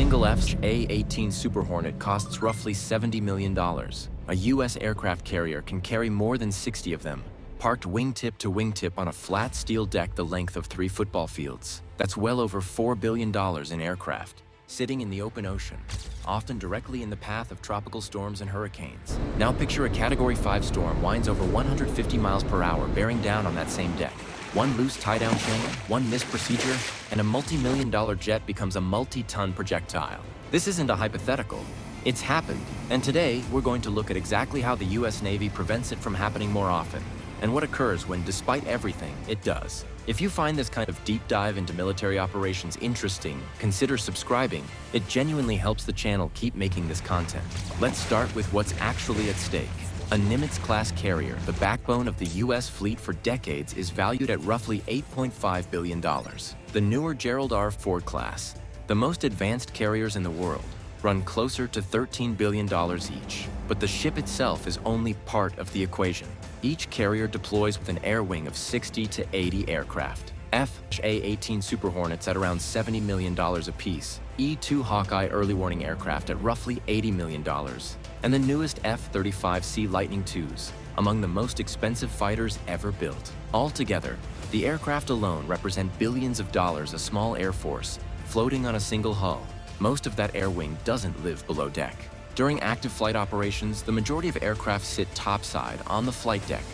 single USSHA-18 Super Hornet costs roughly $70 million. A U.S. aircraft carrier can carry more than 60 of them, parked wingtip to wingtip on a flat steel deck the length of 3 football fields. That's well over $4 billion in aircraft, sitting in the open ocean, often directly in the path of tropical storms and hurricanes. Now picture a Category 5 storm winds over 150 miles per hour bearing down on that same deck. One loose tie-down chain, one missed procedure, and a multi-million-dollar jet becomes a multi-ton projectile. This isn't a hypothetical. It's happened, and today we're going to look at exactly how the U.S. Navy prevents it from happening more often, and what occurs when, despite everything, it does. If you find this kind of deep dive into military operations interesting, consider subscribing. It genuinely helps the channel keep making this content. Let's start with what's actually at stake. A Nimitz-class carrier, the backbone of the U.S. fleet for decades, is valued at roughly $8.5 billion. The newer Gerald R. Ford class, the most advanced carriers in the world, run closer to $13 billion each. But the ship itself is only part of the equation. Each carrier deploys with an air wing of 60 to 80 aircraft. USSHA-18 Super Hornets at around $70 million apiece, E-2 Hawkeye early warning aircraft at roughly $80 million, and the newest F-35C Lightning IIs, among the most expensive fighters ever built. Altogether, the aircraft alone represent billions of dollars a small air force, floating on a single hull. Most of that air wing doesn't live below deck. During active flight operations, the majority of aircraft sit topside on the flight deck,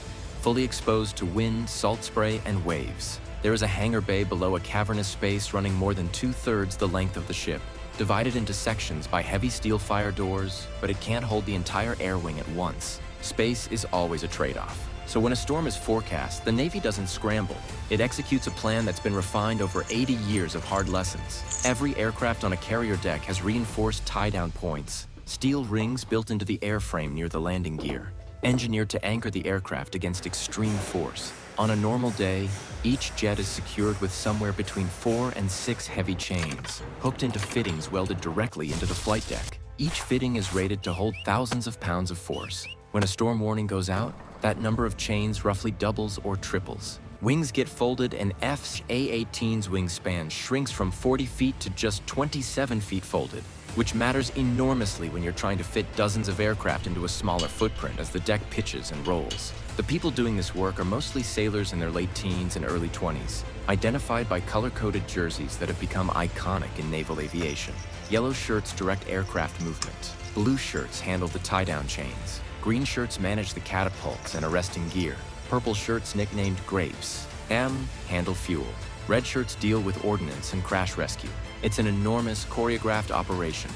fully exposed to wind, salt spray, and waves. There is a hangar bay below a cavernous space running more than 2/3 the length of the ship, divided into sections by heavy steel fire doors, but it can't hold the entire air wing at once. Space is always a trade-off. So when a storm is forecast, the Navy doesn't scramble. It executes a plan that's been refined over 80 years of hard lessons. Every aircraft on a carrier deck has reinforced tie-down points, steel rings built into the airframe near the landing gear, engineered to anchor the aircraft against extreme force. On a normal day, each jet is secured with somewhere between 4 and 6 heavy chains, hooked into fittings welded directly into the flight deck. Each fitting is rated to hold thousands of pounds of force. When a storm warning goes out, that number of chains roughly doubles or triples. Wings get folded and USSHA-18's wingspan shrinks from 40 feet to just 27 feet folded, which matters enormously when you're trying to fit dozens of aircraft into a smaller footprint as the deck pitches and rolls. The people doing this work are mostly sailors in their late teens and early 20s, identified by color-coded jerseys that have become iconic in naval aviation. Yellow shirts direct aircraft movement. Blue shirts handle the tie-down chains. Green shirts manage the catapults and arresting gear. Purple shirts, nicknamed Grapes, handle fuel. Red shirts deal with ordnance and crash rescue. It's an enormous, choreographed operation.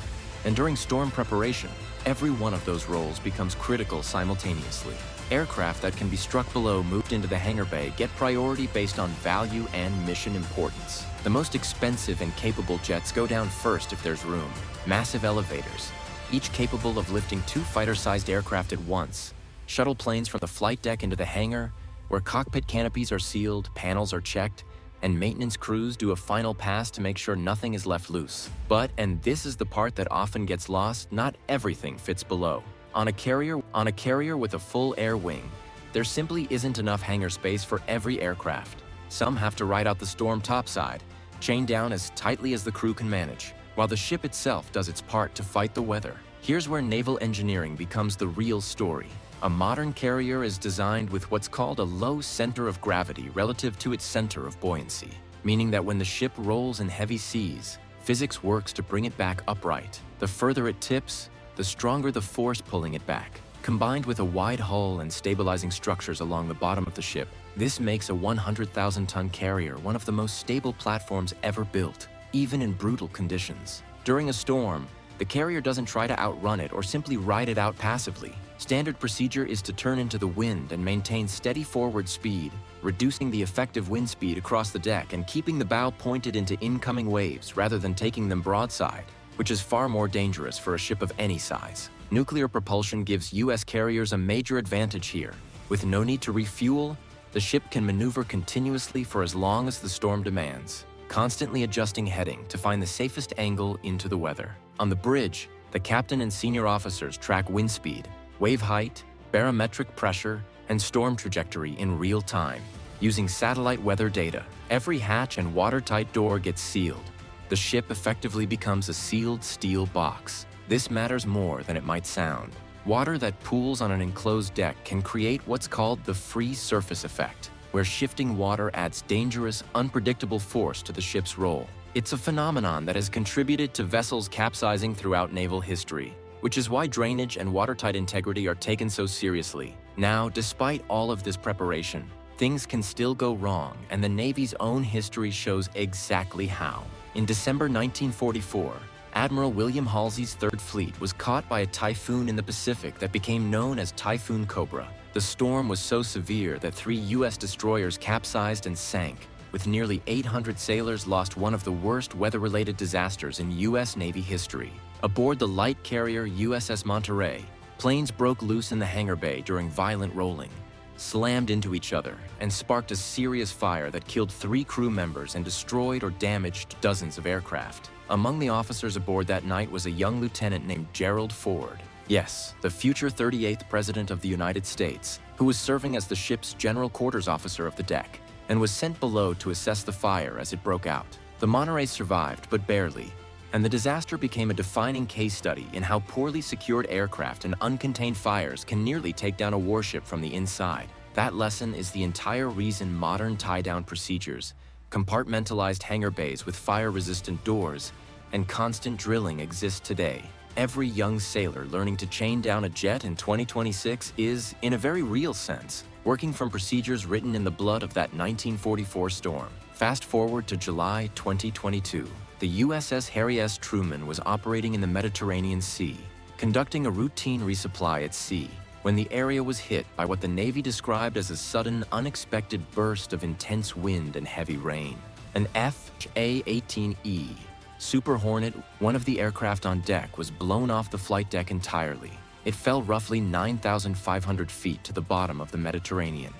And during storm preparation, every one of those roles becomes critical simultaneously. Aircraft that can be struck below moved into the hangar bay get priority based on value and mission importance. The most expensive and capable jets go down first if there's room. Massive elevators, each capable of lifting 2 fighter-sized aircraft at once. Shuttle planes from the flight deck into the hangar, where cockpit canopies are sealed, panels are checked, and maintenance crews do a final pass to make sure nothing is left loose. But, and this is the part that often gets lost, not everything fits below. On a carrier with a full air wing, there simply isn't enough hangar space for every aircraft. Some have to ride out the storm topside, chained down as tightly as the crew can manage, while the ship itself does its part to fight the weather. Here's where naval engineering becomes the real story. A modern carrier is designed with what's called a low center of gravity relative to its center of buoyancy, meaning that when the ship rolls in heavy seas, physics works to bring it back upright. The further it tips, the stronger the force pulling it back. Combined with a wide hull and stabilizing structures along the bottom of the ship, this makes a 100,000-ton carrier one of the most stable platforms ever built, even in brutal conditions. During a storm, the carrier doesn't try to outrun it or simply ride it out passively. Standard procedure is to turn into the wind and maintain steady forward speed, reducing the effective wind speed across the deck and keeping the bow pointed into incoming waves rather than taking them broadside, which is far more dangerous for a ship of any size. Nuclear propulsion gives U.S. carriers a major advantage here. With no need to refuel, the ship can maneuver continuously for as long as the storm demands, constantly adjusting heading to find the safest angle into the weather. On the bridge, the captain and senior officers track wind speed, wave height, barometric pressure, and storm trajectory in real time. Using satellite weather data, every hatch and watertight door gets sealed, The ship effectively becomes a sealed steel box. This matters more than it might sound. Water that pools on an enclosed deck can create what's called the free surface effect, where shifting water adds dangerous, unpredictable force to the ship's roll. It's a phenomenon that has contributed to vessels capsizing throughout naval history, which is why drainage and watertight integrity are taken so seriously. Now, despite all of this preparation, things can still go wrong, and the Navy's own history shows exactly how. In December 1944, Admiral William Halsey's Third Fleet was caught by a typhoon in the Pacific that became known as Typhoon Cobra. The storm was so severe that 3 U.S. destroyers capsized and sank, with nearly 800 sailors lost one of the worst weather-related disasters in U.S. Navy history. Aboard the light carrier USS Monterey, planes broke loose in the hangar bay during violent rolling, slammed into each other, and sparked a serious fire that killed 3 crew members and destroyed or damaged dozens of aircraft. Among the officers aboard that night was a young lieutenant named Gerald Ford. Yes, the future 38th President of the United States, who was serving as the ship's general quarters officer of the deck, and was sent below to assess the fire as it broke out. The Monterey survived, but barely, and the disaster became a defining case study in how poorly secured aircraft and uncontained fires can nearly take down a warship from the inside. That lesson is the entire reason modern tie-down procedures, compartmentalized hangar bays with fire-resistant doors, and constant drilling exist today. Every young sailor learning to chain down a jet in 2026 is, in a very real sense, working from procedures written in the blood of that 1944 storm. Fast forward to July 2022. The USS-HarrySTruman was operating in the Mediterranean Sea, conducting a routine resupply at sea, when the area was hit by what the Navy described as a sudden, unexpected burst of intense wind and heavy rain. An A-18E Super Hornet, one of the aircraft on deck, was blown off the flight deck entirely. It fell roughly 9,500 feet to the bottom of the Mediterranean.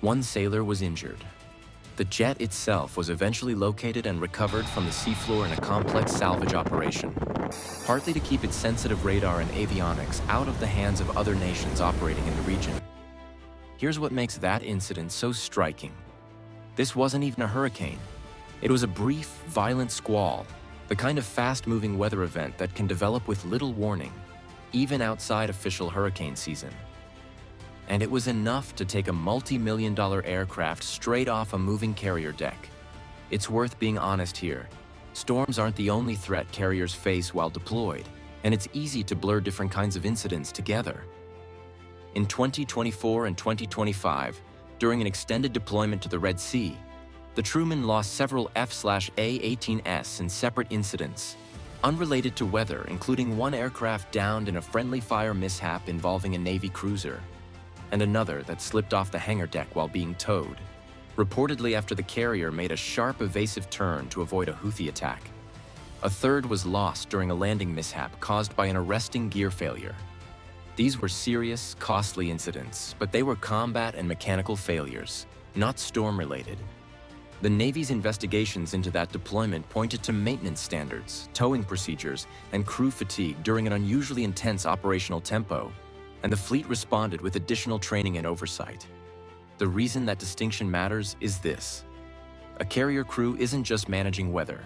1 sailor was injured. The jet itself was eventually located and recovered from the seafloor in a complex salvage operation, partly to keep its sensitive radar and avionics out of the hands of other nations operating in the region. Here's what makes that incident so striking. This wasn't even a hurricane. It was a brief, violent squall, the kind of fast-moving weather event that can develop with little warning, even outside official hurricane season. And it was enough to take a multi-million-dollar aircraft straight off a moving carrier deck. It's worth being honest here. Storms aren't the only threat carriers face while deployed, and it's easy to blur different kinds of incidents together. In 2024 and 2025, during an extended deployment to the Red Sea, the Truman lost several F/A-18S in separate incidents, unrelated to weather, including 1 aircraft downed in a friendly fire mishap involving a Navy cruiser, and another that slipped off the hangar deck while being towed, reportedly after the carrier made a sharp evasive turn to avoid a Houthi attack. A third was lost during a landing mishap caused by an arresting gear failure. These were serious, costly incidents, but they were combat and mechanical failures, not storm-related. The Navy's investigations into that deployment pointed to maintenance standards, towing procedures, and crew fatigue during an unusually intense operational tempo, and the fleet responded with additional training and oversight. The reason that distinction matters is this. A carrier crew isn't just managing weather.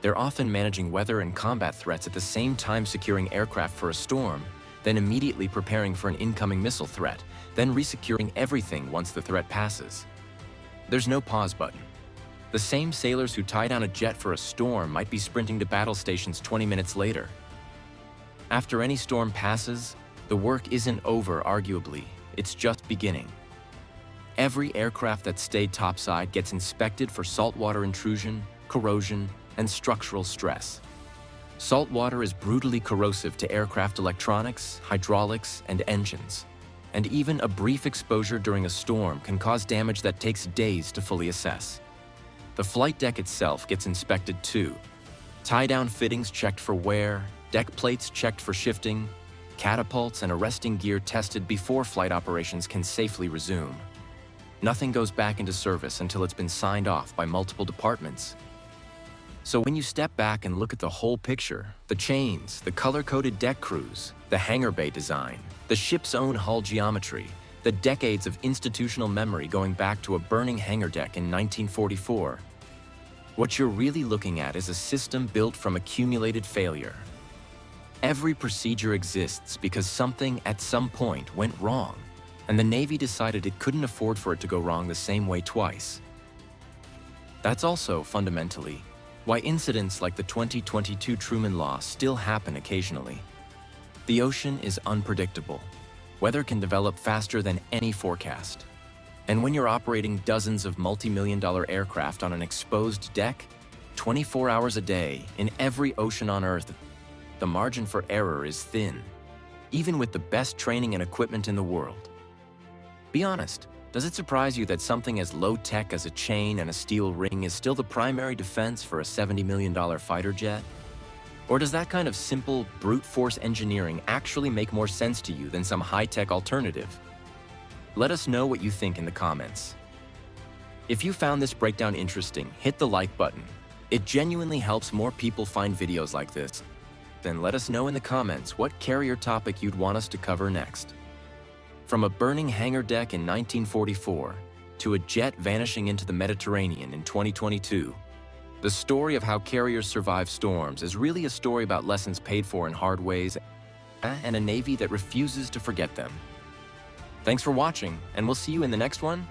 They're often managing weather and combat threats at the same time, securing aircraft for a storm, then immediately preparing for an incoming missile threat, then resecuring everything once the threat passes. There's no pause button. The same sailors who tie down a jet for a storm might be sprinting to battle stations 20 minutes later. After any storm passes, the work isn't over, arguably. It's just beginning. Every aircraft that stayed topside gets inspected for saltwater intrusion, corrosion, and structural stress. Salt water is brutally corrosive to aircraft electronics, hydraulics, and engines. And even a brief exposure during a storm can cause damage that takes days to fully assess. The flight deck itself gets inspected too. Tie-down fittings checked for wear, deck plates checked for shifting, catapults and arresting gear tested before flight operations can safely resume. Nothing goes back into service until it's been signed off by multiple departments. So when you step back and look at the whole picture, the chains, the color-coded deck crews, the hangar bay design, the ship's own hull geometry, the decades of institutional memory going back to a burning hangar deck in 1944, What you're really looking at is a system built from accumulated failure. Every procedure exists because something at some point went wrong, and the Navy decided it couldn't afford for it to go wrong the same way twice. That's also, fundamentally, why incidents like the 2022 Truman Law still happen occasionally. The ocean is unpredictable. Weather can develop faster than any forecast. And when you're operating dozens of multi-million-dollar aircraft on an exposed deck, 24 hours a day, in every ocean on Earth, the margin for error is thin, even with the best training and equipment in the world. Be honest, does it surprise you that something as low-tech as a chain and a steel ring is still the primary defense for a $70 million fighter jet? Or does that kind of simple, brute force engineering actually make more sense to you than some high-tech alternative? Let us know what you think in the comments. If you found this breakdown interesting, hit the like button. It genuinely helps more people find videos like this. Then let us know in the comments what carrier topic you'd want us to cover next. From a burning hangar deck in 1944 to a jet vanishing into the Mediterranean in 2022, the story of how carriers survive storms is really a story about lessons paid for in hard ways and a Navy that refuses to forget them. Thanks for watching, and we'll see you in the next one.